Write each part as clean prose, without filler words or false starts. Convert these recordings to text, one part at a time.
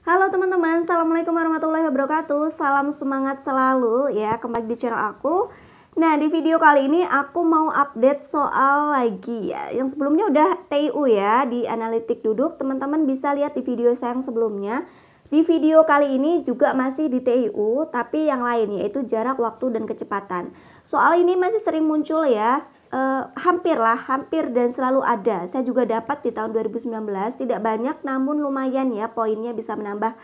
Halo teman-teman, Assalamualaikum warahmatullahi wabarakatuh. Salam semangat selalu ya, kembali di channel aku. Nah, di video kali ini aku mau update soal lagi ya. Yang sebelumnya udah TIU ya, di analitik duduk. Teman-teman bisa lihat di video saya yang sebelumnya. Di video kali ini juga masih di TIU, tapi yang lain yaitu jarak, waktu, dan kecepatan. Soal ini masih sering muncul ya. Hampir dan selalu ada. Saya juga dapat di tahun 2019, tidak banyak namun lumayan ya, poinnya bisa menambah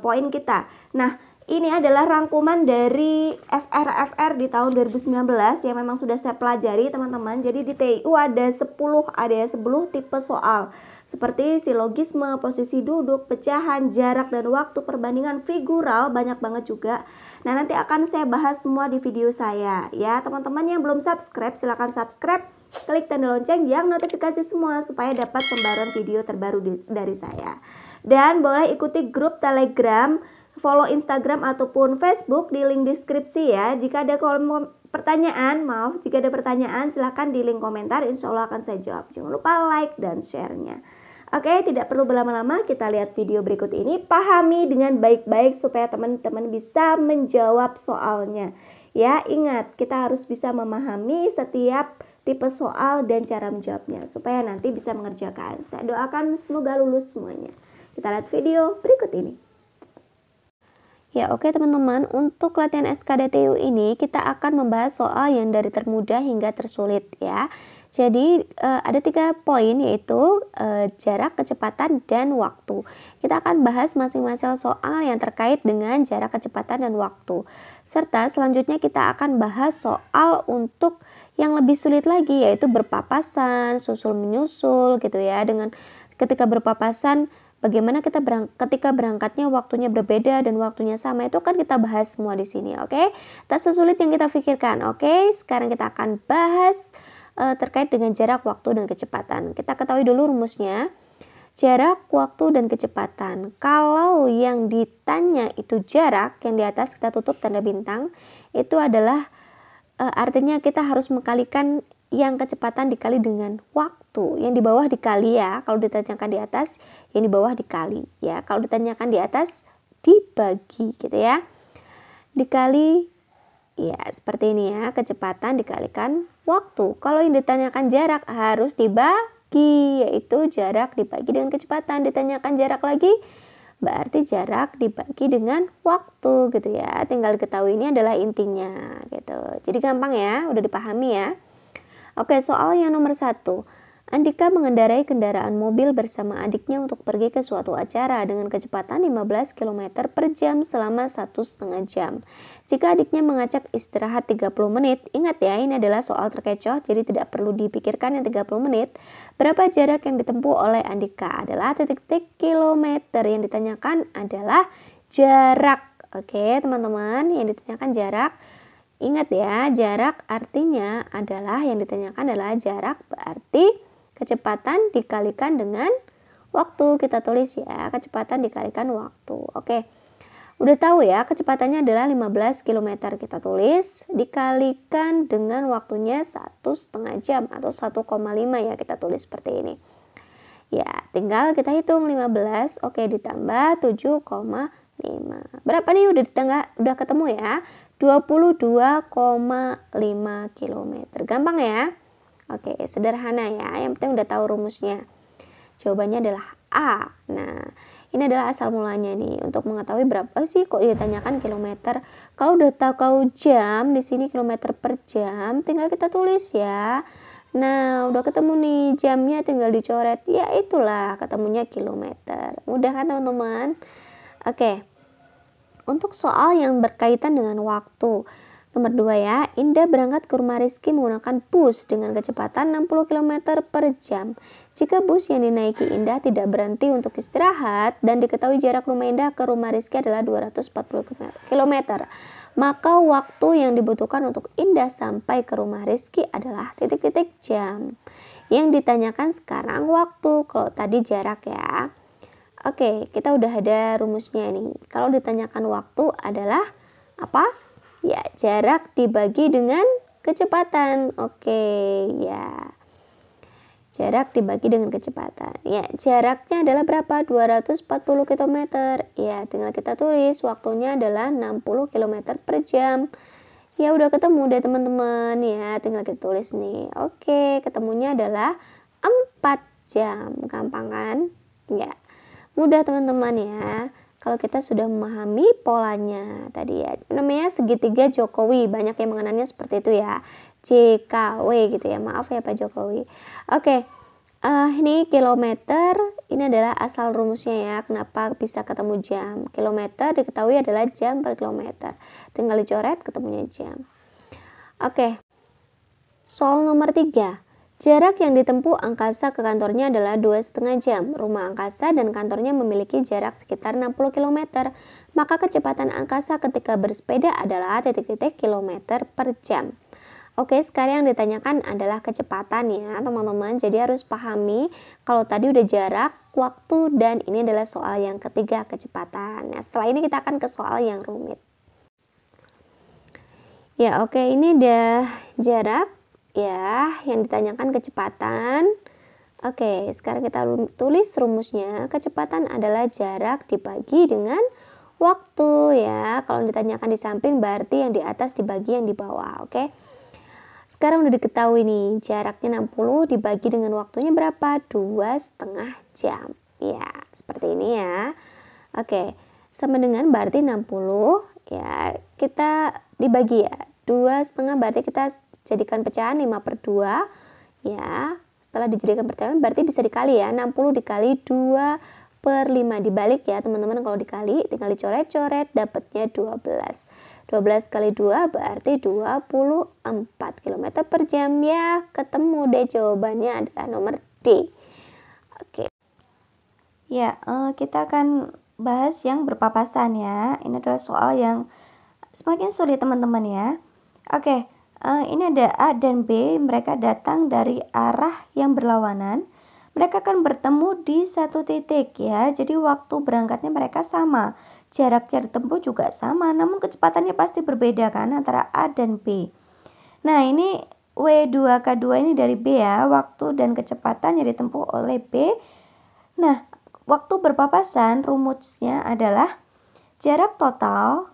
poin kita. Nah, ini adalah rangkuman dari FR di tahun 2019 yang memang sudah saya pelajari teman-teman. Jadi di TIU ada 10 tipe soal. Seperti silogisme, posisi duduk, pecahan, jarak dan waktu, perbandingan figural, banyak banget juga. Nah, nanti akan saya bahas semua di video saya ya. Teman-teman yang belum subscribe, silahkan subscribe, klik tanda lonceng yang notifikasi semua supaya dapat pembaruan video terbaru dari saya. Dan boleh ikuti grup Telegram, follow Instagram ataupun Facebook di link deskripsi ya. Jika ada pertanyaan, silahkan di link komentar, insya Allah akan saya jawab. Jangan lupa like dan share-nya. Oke, tidak perlu berlama-lama, kita lihat video berikut ini. Pahami dengan baik-baik supaya teman-teman bisa menjawab soalnya. Ya, ingat, kita harus bisa memahami setiap tipe soal dan cara menjawabnya supaya nanti bisa mengerjakan. Saya doakan semoga lulus semuanya. Kita lihat video berikut ini. Ya, oke teman-teman, untuk latihan SKDTU ini kita akan membahas soal yang dari termudah hingga tersulit ya. Jadi ada 3 poin yaitu jarak, kecepatan, dan waktu. Kita akan bahas masing-masing soal yang terkait dengan jarak, kecepatan, dan waktu. Serta selanjutnya kita akan bahas soal untuk yang lebih sulit lagi yaitu berpapasan, susul menyusul gitu ya. Dengan ketika berpapasan, bagaimana ketika berangkatnya waktunya berbeda dan waktunya sama, itu kan kita bahas semua di sini, oke? Tak sesulit yang kita pikirkan, oke? Sekarang kita akan bahas terkait dengan jarak, waktu, dan kecepatan. Kita ketahui dulu rumusnya. Jarak, waktu, dan kecepatan. Kalau yang ditanya itu jarak, yang di atas kita tutup tanda bintang, itu adalah artinya kita harus mengkalikan yang kecepatan dikali dengan waktu. Yang di bawah dikali ya, kalau ditanyakan di atas, yang di bawah dikali ya. Kalau ditanyakan di atas, dibagi gitu ya. Dikali ya seperti ini ya, kecepatan dikalikan waktu. Kalau yang ditanyakan jarak harus dibagi, yaitu jarak dibagi dengan kecepatan. Ditanyakan jarak lagi, berarti jarak dibagi dengan waktu gitu ya. Tinggal diketahui ini adalah intinya gitu. Jadi gampang ya, udah dipahami ya. Oke, soal yang nomor 1. Andika mengendarai kendaraan mobil bersama adiknya untuk pergi ke suatu acara dengan kecepatan 15 km per jam selama 1,5 jam. Jika adiknya mengajak istirahat 30 menit, ingat ya, ini adalah soal terkecoh, jadi tidak perlu dipikirkan yang 30 menit. Berapa jarak yang ditempuh oleh Andika? Adalah titik-titik kilometer. Yang ditanyakan adalah jarak. Oke, teman-teman, yang ditanyakan jarak. Ingat ya, jarak artinya adalah yang ditanyakan adalah jarak, berarti kecepatan dikalikan dengan waktu. Kita tulis ya, kecepatan dikalikan waktu. Oke, udah tahu ya, kecepatannya adalah 15 km. Kita tulis dikalikan dengan waktunya 1,5 jam atau 1,5 ya, kita tulis seperti ini. Ya, tinggal kita hitung 15, oke, ditambah 7,5. Berapa nih udah ketemu ya? 22,5 km. Gampang ya? Oke, sederhana ya. Yang penting udah tahu rumusnya. Jawabannya adalah A. Nah, ini adalah asal mulanya nih. Untuk mengetahui berapa sih kok ditanyakan kilometer. Kalau udah tahu jam, di sini kilometer per jam, tinggal kita tulis ya. Nah, udah ketemu nih jamnya, tinggal dicoret. Ya itulah ketemunya kilometer. Mudah kan teman-teman? Oke. Untuk soal yang berkaitan dengan waktu, nomor 2 ya, Indah berangkat ke rumah Rizky menggunakan bus dengan kecepatan 60 km per jam. Jika bus yang dinaiki Indah tidak berhenti untuk istirahat dan diketahui jarak rumah Indah ke rumah Rizky adalah 240 km, maka waktu yang dibutuhkan untuk Indah sampai ke rumah Rizky adalah titik-titik jam. Yang ditanyakan sekarang waktu, kalau tadi jarak ya. Oke, kita udah ada rumusnya nih. Kalau ditanyakan waktu adalah apa? Ya, jarak dibagi dengan kecepatan. Oke, ya. Jarak dibagi dengan kecepatan. Ya, jaraknya adalah berapa? 240 km. Ya, tinggal kita tulis waktunya adalah 60 km per jam. Ya, udah ketemu deh teman-teman ya. Tinggal kita tulis nih. Oke, ketemunya adalah 4 jam. Gampang kan? Ya. Mudah teman-teman ya. Kalau kita sudah memahami polanya tadi ya. Namanya segitiga Jokowi. Banyak yang mengenalnya seperti itu ya. JKW gitu ya. Maaf ya Pak Jokowi. Oke. Ini kilometer, ini adalah asal rumusnya ya. Kenapa bisa ketemu jam? Kilometer diketahui adalah jam per kilometer. Tinggal dicoret ketemunya jam. Oke. Soal nomor 3. Jarak yang ditempuh angkasa ke kantornya adalah 2,5 jam. Rumah angkasa dan kantornya memiliki jarak sekitar 60 km. Maka kecepatan angkasa ketika bersepeda adalah titik-titik kilometer per jam. Oke, sekarang yang ditanyakan adalah kecepatan ya teman-teman. Jadi harus pahami kalau tadi udah jarak, waktu, dan ini adalah soal yang ketiga, kecepatan. Nah, setelah ini kita akan ke soal yang rumit. Ya, oke, ini udah jarak ya, yang ditanyakan kecepatan. Oke, sekarang kita tulis rumusnya. Kecepatan adalah jarak dibagi dengan waktu ya. Kalau ditanyakan di samping berarti yang di atas dibagi yang di bawah. Oke. Sekarang udah diketahui nih, jaraknya 60 dibagi dengan waktunya berapa? 2,5 jam. Ya, seperti ini ya. Oke, sama dengan berarti 60 ya, kita dibagi ya. 2,5 berarti kita jadikan pecahan 5/2 ya. Setelah dijadikan pecahan berarti bisa dikali ya. 60 dikali 2/5 dibalik ya teman-teman. Kalau dikali tinggal dicoret-coret dapatnya 12. 12 kali 2 berarti 24 km per jam ya. Ketemu deh, jawabannya adalah nomor D. Oke. Ya, kita akan bahas yang berpapasan ya. Ini adalah soal yang semakin sulit teman-teman ya. Oke, ini ada A dan B, mereka datang dari arah yang berlawanan. Mereka akan bertemu di satu titik ya. Jadi waktu berangkatnya mereka sama. Jaraknya ditempuh juga sama, namun kecepatannya pasti berbeda kan antara A dan B. Nah, ini W2K2 ini dari B ya, waktu dan kecepatan yang ditempuh oleh B. Nah, waktu berpapasan rumusnya adalah jarak total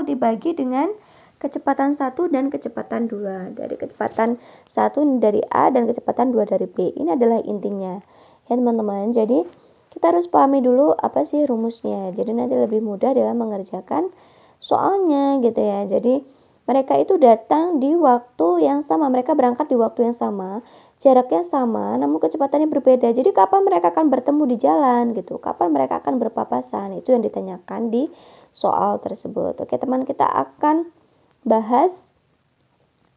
dibagi dengan kecepatan 1 dan kecepatan 2. Dari kecepatan 1 dari A dan kecepatan 2 dari B. Ini adalah intinya ya teman-teman. Jadi kita harus pahami dulu apa sih rumusnya. Jadi nanti lebih mudah dalam mengerjakan soalnya gitu ya. Jadi mereka itu datang di waktu yang sama. Mereka berangkat di waktu yang sama. Jaraknya sama, namun kecepatannya berbeda. Jadi kapan mereka akan bertemu di jalan gitu. Kapan mereka akan berpapasan. Itu yang ditanyakan di soal tersebut. Oke teman, kita akan bahas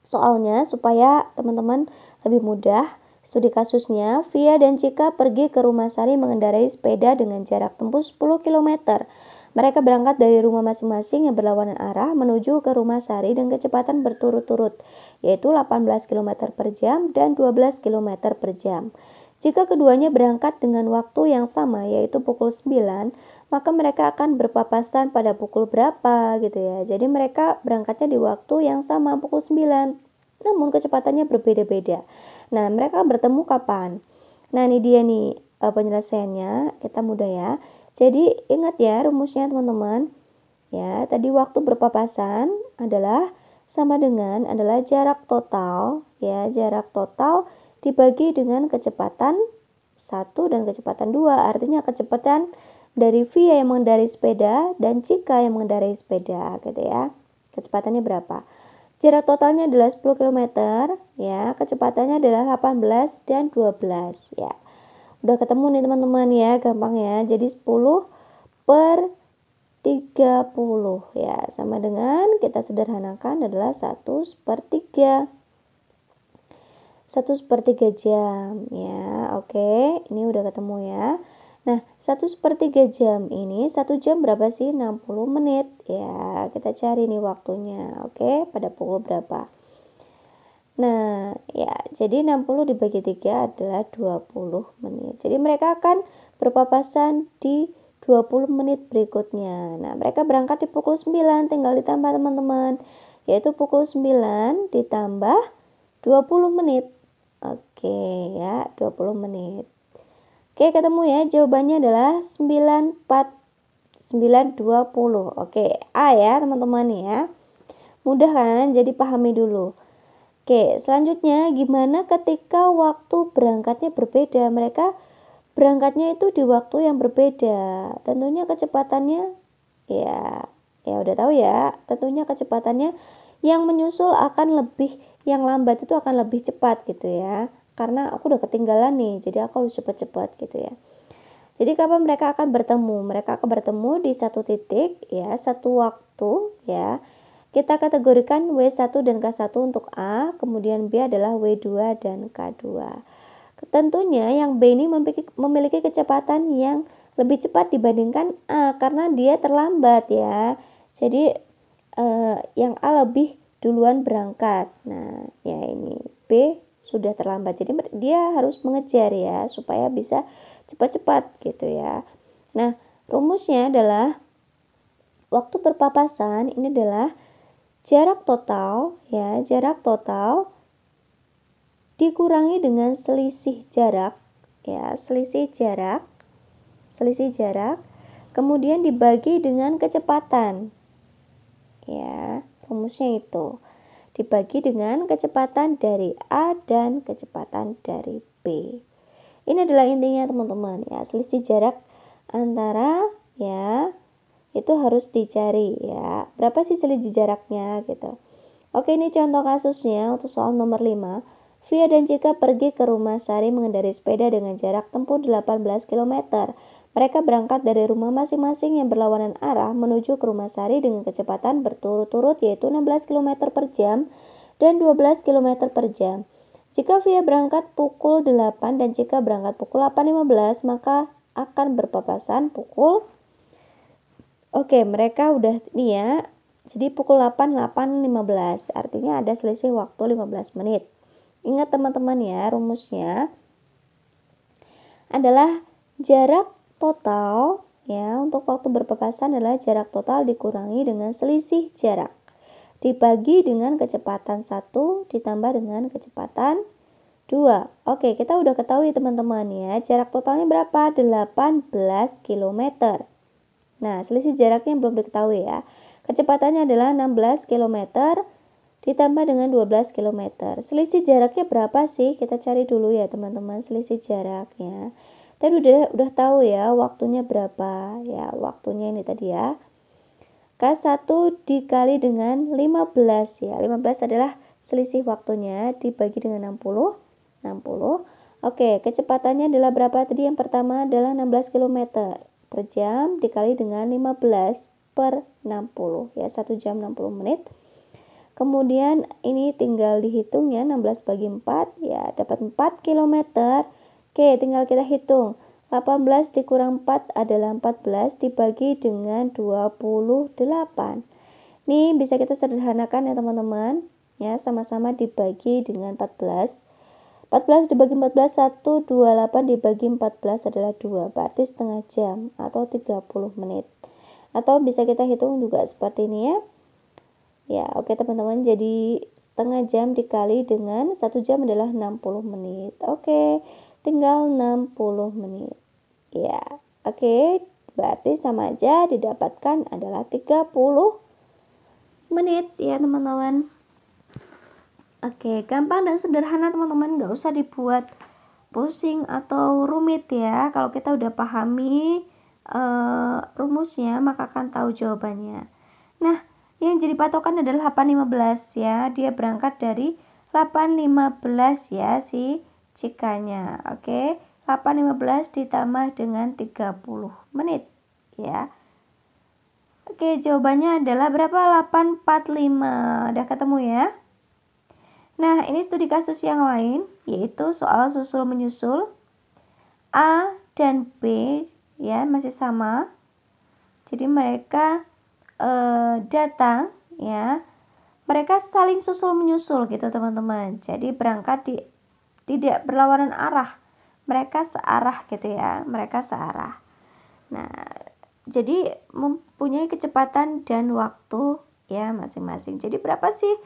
soalnya supaya teman-teman lebih mudah. Studi kasusnya, Via dan Cika pergi ke rumah Sari mengendarai sepeda dengan jarak tempuh 10 km. Mereka berangkat dari rumah masing-masing yang berlawanan arah menuju ke rumah Sari dengan kecepatan berturut-turut, yaitu 18 km per jam dan 12 km per jam. Jika keduanya berangkat dengan waktu yang sama, yaitu pukul 9, maka mereka akan berpapasan pada pukul berapa gitu ya. Jadi mereka berangkatnya di waktu yang sama, pukul 9. Namun kecepatannya berbeda-beda. Nah, mereka bertemu kapan? Nah, ini dia nih penyelesaiannya. Kita mudah ya. Jadi, ingat ya rumusnya teman-teman. Ya, tadi waktu berpapasan adalah sama dengan adalah jarak total ya, jarak total dibagi dengan kecepatan 1 dan kecepatan 2. Artinya kecepatan dari Via yang mengendarai sepeda dan Cika yang mengendarai sepeda gitu ya. Kecepatannya berapa? Jarak totalnya adalah 10 km ya, kecepatannya adalah 18 dan 12 ya. Udah ketemu nih teman-teman ya, gampang ya. Jadi 10/30 ya, sama dengan kita sederhanakan adalah 1/3. 1/3 jam ya. Oke, ini udah ketemu ya. Nah, 1/3 jam ini 1 jam berapa sih? 60 menit ya. Kita cari nih waktunya. Oke, pada pukul berapa? Nah, ya, jadi 60 dibagi 3 adalah 20 menit. Jadi mereka akan berpapasan di 20 menit berikutnya. Nah, mereka berangkat di pukul 9, tinggal ditambah teman-teman. Yaitu pukul 9 ditambah 20 menit. Oke. Oke ya, 20 menit. Oke, ketemu ya. Jawabannya adalah 9:20. Oke, A ya teman-teman ya. Mudah kan? Jadi pahami dulu. Oke, selanjutnya gimana ketika waktu berangkatnya berbeda? Mereka berangkatnya itu di waktu yang berbeda. Tentunya kecepatannya ya udah tahu ya. Tentunya kecepatannya yang menyusul akan lebih, yang lambat itu akan lebih cepat gitu ya. Karena aku udah ketinggalan nih, jadi aku harus cepat-cepat gitu ya. Jadi kapan mereka akan bertemu? Mereka akan bertemu di satu titik ya, satu waktu ya. Kita kategorikan W1 dan K1 untuk A, kemudian B adalah W2 dan K2. Tentunya yang B ini memiliki kecepatan yang lebih cepat dibandingkan A karena dia terlambat ya. Jadi yang A lebih duluan berangkat. Nah, ya ini B sudah terlambat. Jadi dia harus mengejar ya supaya bisa cepat-cepat gitu ya. Nah, rumusnya adalah waktu berpapasan ini adalah jarak total ya, jarak total dikurangi dengan selisih jarak ya, selisih jarak kemudian dibagi dengan kecepatan ya. Rumusnya itu dibagi dengan kecepatan dari A dan kecepatan dari B. Ini adalah intinya teman-teman ya, selisih jarak antara ya itu harus dicari ya. Berapa sih selisih jaraknya gitu. Oke, ini contoh kasusnya untuk soal nomor 5. Via dan Cika pergi ke rumah Sari mengendarai sepeda dengan jarak tempuh 18 km. Mereka berangkat dari rumah masing-masing yang berlawanan arah menuju ke rumah Sari dengan kecepatan berturut-turut yaitu 16 km per jam dan 12 km per jam. Jika Via berangkat pukul 8 dan Cika berangkat pukul 8.15, maka akan berpapasan pukul mereka udah nih ya. Jadi pukul 8:15, artinya ada selisih waktu 15 menit. Ingat teman-teman ya, rumusnya adalah jarak total ya, untuk waktu berpapasan adalah jarak total dikurangi dengan selisih jarak dibagi dengan kecepatan 1 ditambah dengan kecepatan 2. Oke, kita udah ketahui teman-teman ya, jarak totalnya berapa? 18 km. Nah, selisih jaraknya belum diketahui ya. Kecepatannya adalah 16 km ditambah dengan 12 km. Selisih jaraknya berapa sih? Kita cari dulu ya teman-teman, selisih jaraknya. Tadi udah tahu ya waktunya berapa ya, waktunya ini tadi ya. K1 dikali dengan 15 ya. 15 adalah selisih waktunya dibagi dengan 60. Oke, kecepatannya adalah berapa tadi? Yang pertama adalah 16 km per jam dikali dengan 15 per 60 ya, 1 jam 60 menit. Kemudian ini tinggal dihitung ya, 16 bagi 4 ya dapat 4 km. Oke, tinggal kita hitung. 18 dikurang 4 adalah 14 dibagi dengan 28. Ini bisa kita sederhanakan ya teman-teman. Ya, sama-sama dibagi dengan 14. 14 dibagi 14 1, 28 dibagi 14 adalah 2. Berarti setengah jam atau 30 menit. Atau bisa kita hitung juga seperti ini ya. Ya, oke teman-teman, jadi setengah jam dikali dengan 1 jam adalah 60 menit. Oke, tinggal 60 menit. Ya, oke, berarti sama aja didapatkan adalah 30 menit ya teman-teman. Oke, gampang dan sederhana teman-teman, gak usah dibuat pusing atau rumit ya. Kalau kita udah pahami rumusnya, maka akan tahu jawabannya. Nah, yang jadi patokan adalah 8.15 ya. Dia berangkat dari 8.15 ya si Cikanya. Oke, 8.15 ditambah dengan 30 menit ya. Oke, jawabannya adalah berapa? 8.45. Udah ketemu ya? Nah, ini studi kasus yang lain, yaitu soal susul menyusul. A dan B ya masih sama. Jadi mereka datang ya, mereka saling susul menyusul gitu teman-teman. Jadi berangkat tidak berlawanan arah, mereka searah gitu ya, mereka searah. Nah, jadi mempunyai kecepatan dan waktu ya masing-masing. Jadi berapa sih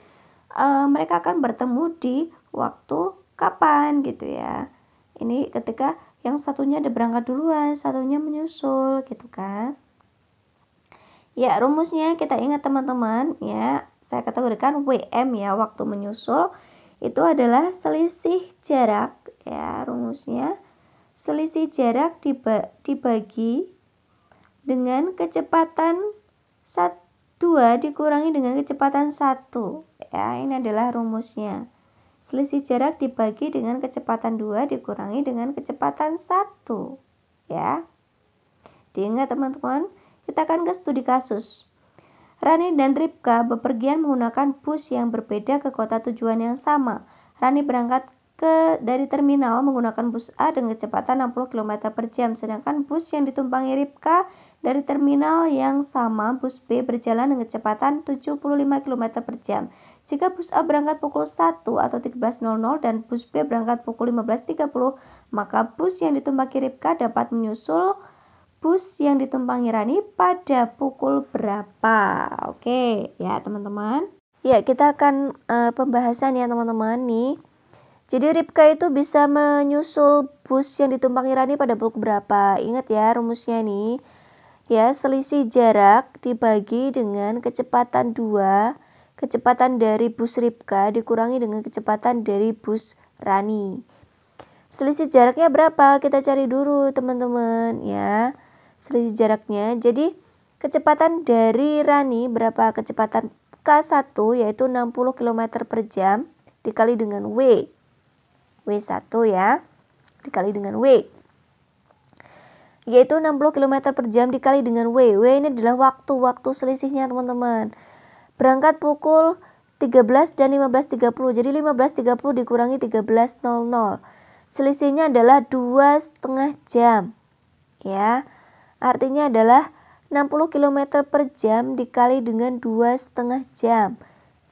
mereka akan bertemu di waktu kapan gitu ya. Ini ketika yang satunya ada berangkat duluan, satunya menyusul gitu kan. Ya, rumusnya kita ingat teman-teman ya, saya kategorikan WM ya, waktu menyusul itu adalah selisih jarak ya, rumusnya selisih jarak dibagi dengan kecepatan 2 dikurangi dengan kecepatan 1 ya, ini adalah rumusnya. Selisih jarak dibagi dengan kecepatan 2 dikurangi dengan kecepatan 1 ya. Diingat teman-teman, kita akan ke studi kasus. Rani dan Ripka bepergian menggunakan bus yang berbeda ke kota tujuan yang sama. Rani berangkat dari terminal menggunakan bus A dengan kecepatan 60 km per jam, sedangkan bus yang ditumpangi Ripka dari terminal yang sama, bus B, berjalan dengan kecepatan 75 km per jam. Jika bus A berangkat pukul 1 atau 13.00 dan bus B berangkat pukul 15.30, maka bus yang ditumpangi Ripka dapat menyusul bus yang ditumpangi Rani pada pukul berapa? Oke ya teman-teman. Ya, kita akan pembahasan ya teman-teman nih. Jadi Ripka itu bisa menyusul bus yang ditumpangi Rani pada pukul berapa? Ingat ya rumusnya nih. Ya, selisih jarak dibagi dengan kecepatan 2, kecepatan dari bus Ripka dikurangi dengan kecepatan dari bus Rani. Selisih jaraknya berapa? Kita cari dulu teman-teman ya. Selisih jaraknya. Jadi kecepatan dari Rani berapa? Kecepatan K1 yaitu 60 km per jam dikali dengan W1 ya, dikali dengan W, yaitu 60 km per jam dikali dengan W. W ini adalah waktu selisihnya teman-teman. Berangkat pukul 13 dan 15.30, jadi 15.30 dikurangi 13.00. Selisihnya adalah 2,5 jam ya. Artinya adalah 60 km per jam dikali dengan 2,5 jam.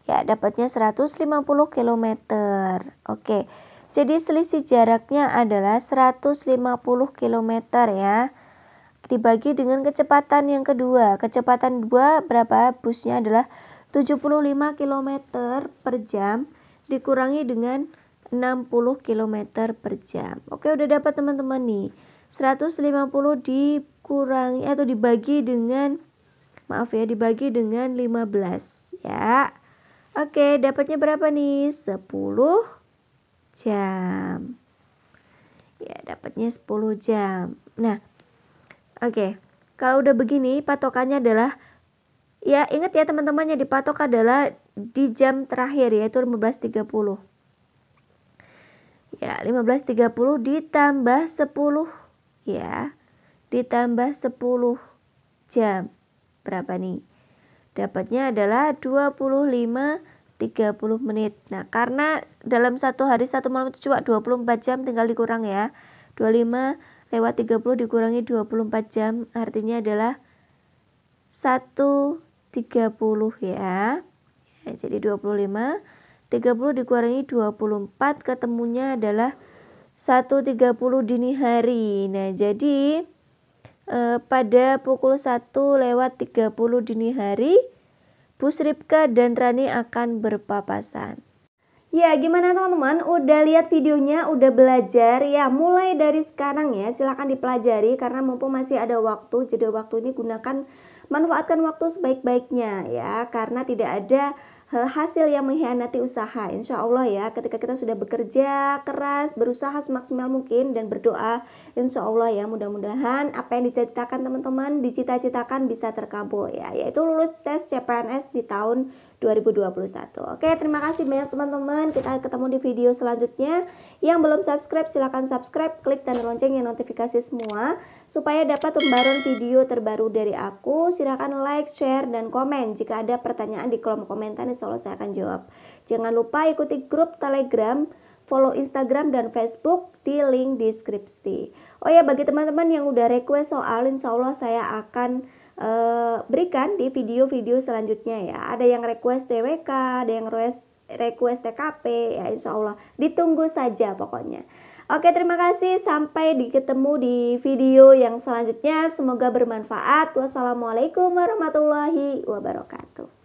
Ya, dapatnya 150 km. Oke. Jadi selisih jaraknya adalah 150 km ya. Dibagi dengan kecepatan yang kedua. Kecepatan 2 berapa? Busnya adalah 75 km per jam dikurangi dengan 60 km per jam. Oke, udah dapat teman-teman nih. 150 dikurangi atau dibagi dengan dibagi dengan 15 ya. Oke, dapatnya berapa nih? 10 jam. Ya, dapatnya 10 jam. Nah, oke. Kalau udah begini, patokannya adalah ya, ingat ya teman-teman, yang dipatok adalah di jam terakhir yaitu 15.30. Ya, 15.30 ditambah 10 ya. Ditambah 10 jam. Berapa nih? Dapatnya adalah 25-30 menit. Nah, karena dalam satu hari satu malam itu cuma 24 jam, tinggal dikurang ya. 25 lewat 30 dikurangi 24 jam, artinya adalah 1.30 ya. Jadi 25, 30 dikurangi 24, ketemunya adalah 1.30 dini hari. Nah, jadi pada pukul 1:30 dini hari, bus Ripka dan Rani akan berpapasan. Ya, gimana teman-teman? Udah lihat videonya, udah belajar ya? Mulai dari sekarang ya, silahkan dipelajari karena mumpung masih ada waktu. Jadi waktu ini manfaatkan waktu sebaik-baiknya ya, karena tidak ada hasil yang mengkhianati usaha. Insya Allah ya, ketika kita sudah bekerja keras, berusaha semaksimal mungkin dan berdoa, insya Allah ya, mudah-mudahan apa yang dicita-citakan bisa terkabul ya, yaitu lulus tes CPNS di tahun 2021. Oke, terima kasih banyak teman-teman. Kita ketemu di video selanjutnya. Yang belum subscribe silahkan subscribe, klik tanda loncengnya, notifikasi semua supaya dapat pembaruan video terbaru dari aku. Silahkan like, share, dan komen. Jika ada pertanyaan di kolom komentar, insya Allah saya akan jawab. Jangan lupa ikuti grup Telegram, follow Instagram dan Facebook di link deskripsi. Oh ya, bagi teman-teman yang udah request soal, insya Allah saya akan berikan di video-video selanjutnya ya. Ada yang request TWK, ada yang request TKP ya, insya Allah ditunggu saja pokoknya. Oke, terima kasih, sampai ketemu di video yang selanjutnya, semoga bermanfaat. Wassalamualaikum warahmatullahi wabarakatuh.